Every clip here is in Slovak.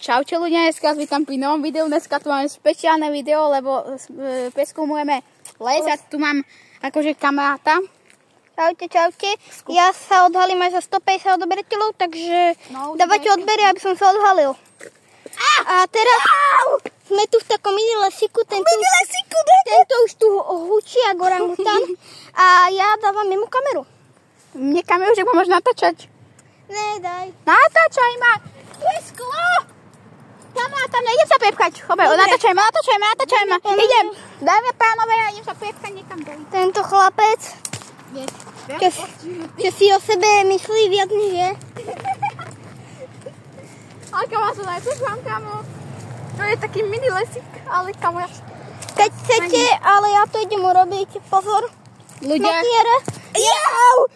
Čaute ľudia, dneska vás vítam pri novom videu. Dneska tu máme špeciálne video, lebo preskúmujeme les a tu mám akože kamaráta. Čaute, čaute. Ja sa odhalím aj za 150 odberateľov, takže dávajte odbery, aby som sa odhalil. A teraz sme tu v takom mini lesíku. Tento už tu hučí ako orangutan. A ja dávam mimo kameru. Mne kameru, že môžeš natáčať. Ne, daj. Natáčaj ma. Tu je sklo. Kamaráta, nejdem sa prepchať. Natáčaj ma. Idem. Dajme pánové a idem sa prepchať niekam dole. Tento chlapec, čo si o sebe myslí viac než je. Ale kamo, ja sa najprúšam, kamo. To je taký mini lesík, ale kamo, ja... Keď chcete, ale ja to idem urobiť. Pozor. Ľudia... Jau!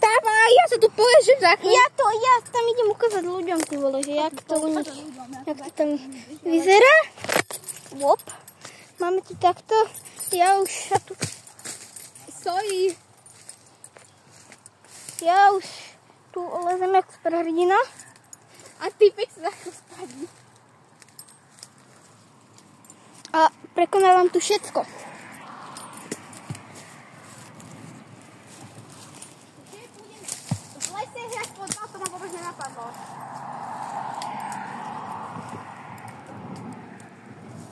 Dávaj, ja sa tu poježím za chvíľu. Ja tam idem ukázať ľuďom, ty vole, že jak to tam vyzerá. Wop. Máme tu takto. Ja už sa tu... Sorry. Ja už tu lezem jak superhrdina. A ty pek sa takto spadni. A prekonávam tu všetko. V lese hrať fotbal, to ma vôbec nenapadlo.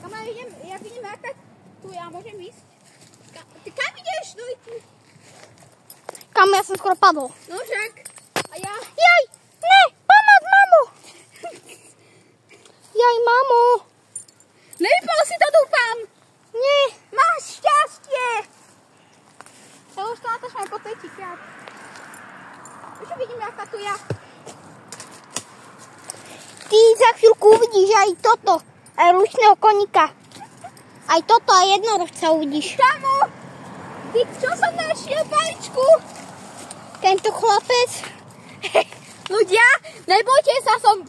Kamo, ja vidím rakať tu, ja môžem ísť. Ty kam ideš? No i tu. Kamo, ja som skoro padol. No však. A ja... Jaj! Ne! Pomoc, mamo! Jaj, mamo! Nevypal si to, dúfam. Nie! Máš šťastie. Ja už to natáčam po tretíkrát. Už vidím, jaká tu ja. Ty za chvíľku uvidíš aj toto. Aj ručného koníka. Aj toto, aj jednorožca uvidíš. Kamo, ty čo som našiel, paličku? Tento chlapec. Ľudia, nebojte sa, som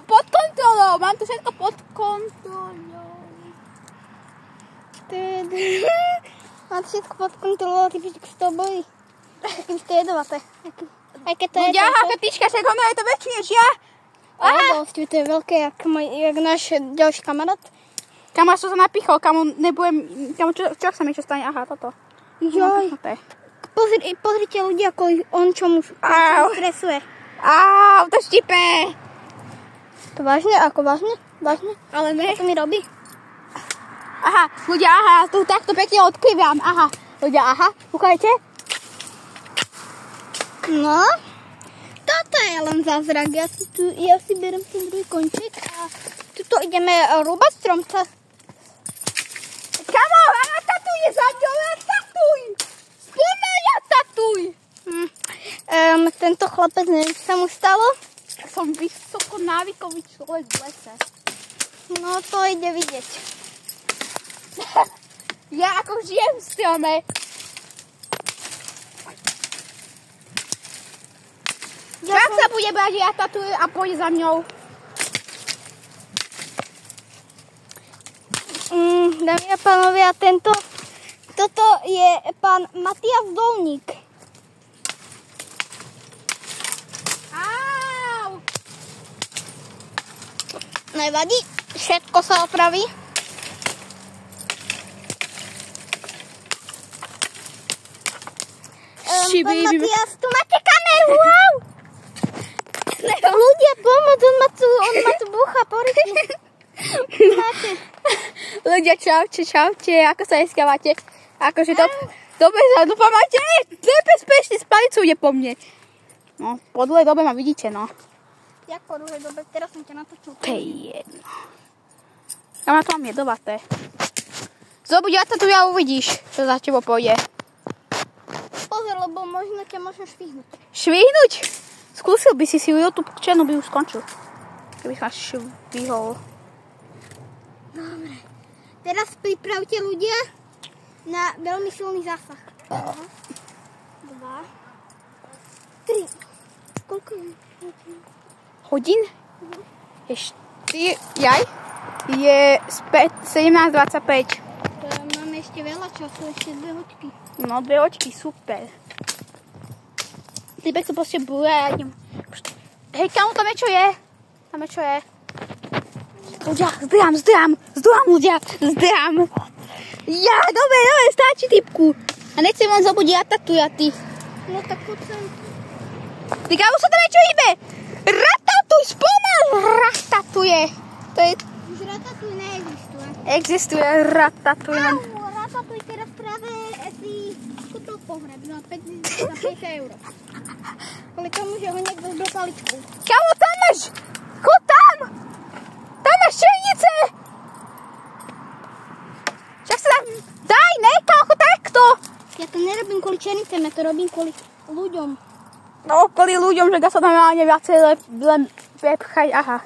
pod kontrolou. Mám tu všetko pod kontrolou. Mám všetko pod kontrolou, ty pičku z toho bojí. Takým to jedovaté. Aj keď to je... Ľudia, aká tyčka, však ono je to väčšie než ja. Aha. To je veľké, jak náš ďalší kamarát. Kamo, som sa napichol, kamo, nebudem... Kamo, čo sa mi čo stane? Aha, toto. Joj. Pozrite ľudia, ako on čo mu stresuje. Au, to štipe. To vážne? Ako vážne? Vážne? Ale ne. Čo to mi robí? Aha, ľudia, aha, tu takto pekne odkryvám. Aha, ľudia, aha, ukážete? No, toto je len zázrak. Ja si berem ten druhý končík a tuto ideme rúbať stromca. Kamo, tatuj, tatuj. Spomeň, tatuj. Tento chlapec, neviem, čo sa mu stalo. Som vysoko návykový človek v lese. No, to ide vidieť. Ja ako žijem v strome. Ak sa bude bať, ja tatujem a pôjde za mňou. Dámy a pánovia, toto je pán Matias Dolník. Au! Nevadí, všetko sa opraví. Pán Matias, tu máte kameru, wow! Ľudia, pomoc, on ma tu búcha porične. Ľudia, čaute, ako sa dneska máte? Akože dobre sa dúfam, máte nebezpečný s palicou ide po mne. No, po dlhej dobe ma vidíte, no. Jak po dlhej dobe, teraz som ťa natočil. To je jedno. Ja ma to mám jedovaté. Zobuď, ja to tu ja uvidíš, čo za tebo pôjde. Pozor, lebo možno ťa môžem švihnúť. Švihnúť? Skúsil by si YouTube channel, by už skončil. Keby sa švihol. Dobre. Teraz pripravte ľudia na veľmi silný zásah. 2, 3. Koľko je? Hodín? Jaj? Je 17:25. Máme ešte veľa času, ešte 2 hoďky. No, 2 hoďky, super. Týpek to proste bude a ja idem. Hej, kamo, tam niečo je. Tam niečo je. Ľudia, zdrám, ľudia, zdrám. Ja, dobre, stačí typku. A nechcem len zobudiť Ratatouille a ty. No tak poď sem. Ty kámo sa tam niečo hýbe. Ratatouille, spomal Ratatouille. To je... Už Ratatouille neexistuje. Existuje Ratatouille. Ratatouille teraz práve si kúpil pohreb za 50 €. Kvôli tomu, že ho niekto zbil paličkou. Kámo, tam máš! Chod tam! Tam máš čajnice! Však sa tam... Daj, kámo, takto! Ja to nerobím kvôli černicem, ja to robím kvôli ľuďom. No, kvôli ľuďom, že sa tam reálne viacej len prepchaj, aha.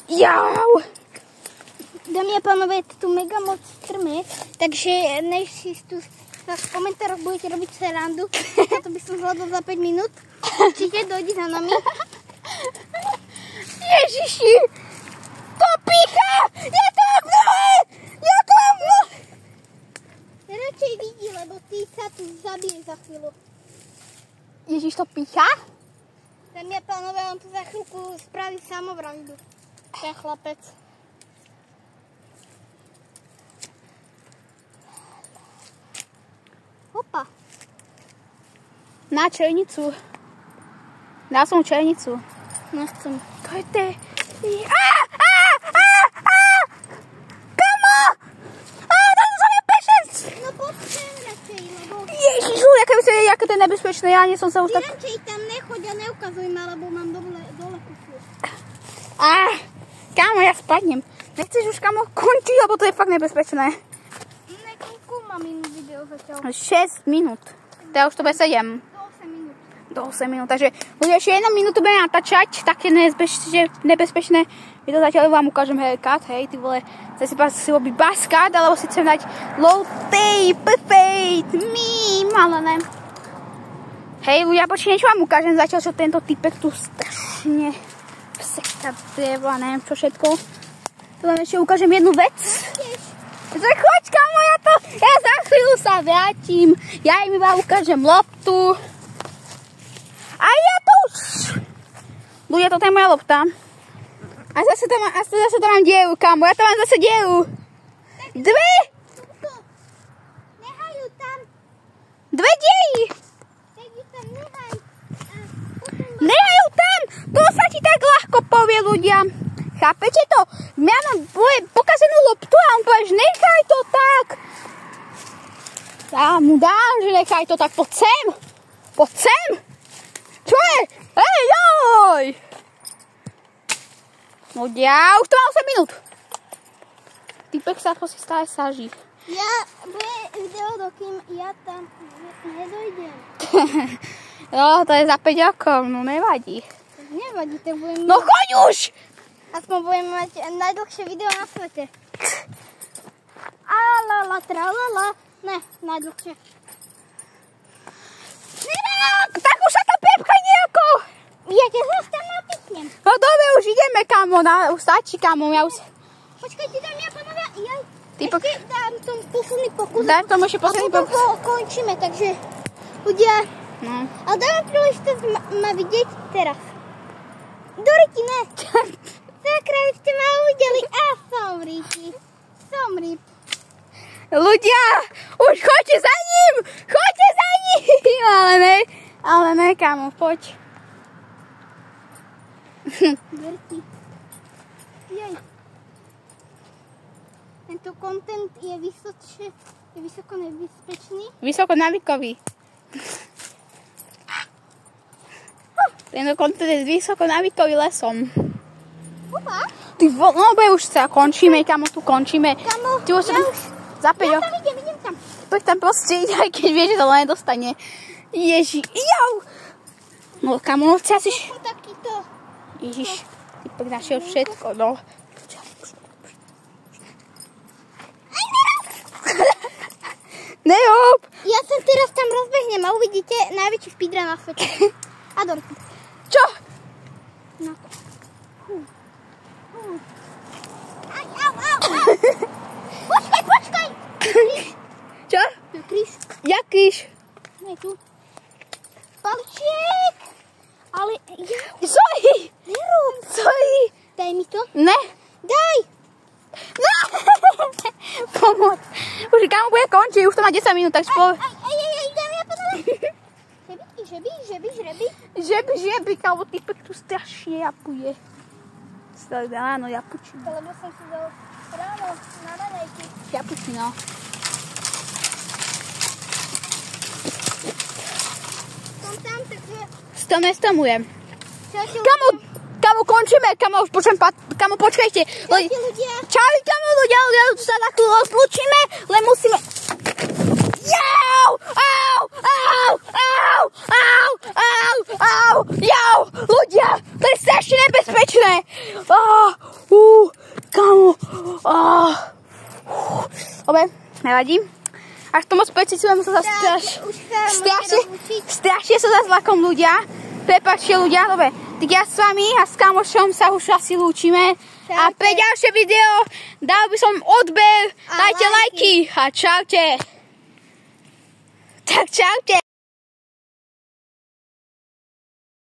Jau! Dámy a pánové, je tu mega moc strmé, takže než si tu v komentároch budete robiť serandu, to by som zvládla za 5 minút. Určite dojdi za nami. Ježiši! To pícha! Ja to mám mnohé! Radšej vidí, lebo ty sa tu zabije za chvíľu. Ježiš, to pícha? Dámy a pánové, on tu za chvíľku spraví samovraždu. To je chlapec. Opa. Na čajnicu. Dal som čajnicu. Nechcem. To je té... Kamo! Tam som ja pešec! No poď sem radšej, lebo... Ježišu, aké to je nebezpečné, ja nie som sa už Ty tak... radšej tam nechoď a neukazuj ma, lebo mám dole pusu. Kámo, ja spadnem. Nechceš už, kámo, končiť, lebo to je fakt nebezpečné. Nekoľko má minút video zatiaľ? 6 minút. Teda už to bude 7. Do 8 minút, takže bude ešte 1 minútu budem natáčať, také nebezpečné video, zatiaľ vám ukážem haircut, hej, ty vole, chcem si robiť baskat, alebo si chcem dať low tape, fade, meme, ale ne. Hej, ľudia, počkej, niečo vám ukážem, zatiaľ, čo tento typek tu strašne vseka dreva, neviem čo všetko. Tu vám ešte ukážem jednu vec. Choď, kámo, ja za chvíľu sa vrátim, ja im iba ukážem loptu. A ja to už... Ľudia, toto je moja lopta. A zase to mám dieru, kámo. Ja to mám zase dieru. 2! Nehaj ju tam. 2 diery. Tak ju tam nehaj. Nehaj ju tam. To sa ti tak ľahko povie, ľudia. Chápete to? Ja mám pokazenú loptu a on povie, že nechaj to tak. Ja mu dám, že nechaj to tak. Poď sem. Poď sem. Čo je? Hej, joj! Ľudia, už to má 8 minút. Typek sa asi stále sáži. Bude video, dokým ja tam nedojdem. No, to je za 5 rokov, no nevadí. Nevadí, to budem... No choď už! Aspoň budeme mať najdlhšie video na svete. Alala, tralala. Ne, najdlhšie. Tak už sa tam prepchaj nejako! Ja ťa zase tam napiknem. No dobre, už ideme, kamo, už stačí, kamo, ja už... Počkajte, dám ja ponovia, Typok... ešte dám tom posledný pokus. Daj tomu ešte posledný pokus. A potom končíme, takže ľudia... No. Ale dáme príležitosť ma vidieť teraz. Doriti, ne. Sakra, vy ste ma uvideli. A som rýpy. Som rýp. Ľudia, už choďte za ním! Choďte za ním! Ale ne, kamo, poď. Doriti. Jej. Tento content je vysoko nebezpečný. Vysoko navikový. Tento content je vysoko navikový lesom. Upa. Ty no už sa končíme, kamo, tu končíme. Kamo, Ty už ja už... Za 5 Ja tam idem tam. Poď tam proste ide, aj keď vieš, že to len nedostane. Ježi, jau! No, kamo, chce asi... Takýto. Ježiš, typek našiel všetko, no. Nehob! Ja sa teraz tam rozbehnem a uvidíte najväčší speedrun na svete. A Dorky. Čo? No. Au. Počkaj. Čo? Na kríž. Jakýž? Ne, tu. Paličiek. Ale ja... Zoji! Nerob. Zoji! Daj mi to. Ne. Daj. už kámo bude končiť, už to má 10 minút, takže Ej, idem ja podľa. Žeby, kámo, typek tu strašne japuje. Áno, japučí. lebo som si dal ráno na raňajky. Japučí, no. Som tam, takže... Stomujem. Kamo, končíme, kamo, už kamo, počkajte. ľudia. Čau, kamo, ľudia, tu sa takto rozlúčime, len musíme... Ľudia, to je strašne nebezpečné. Kamo. Dobre, nevadí. Až to moc precitujem sa strašne sa zazlakom ľudia. Prepáčte ľudia, dobre. Tak ja s vami a s kamošom sa už asi lúčime. A pre ďalšie video dal by som odber, dajte lajky a čaute. Tak čaute.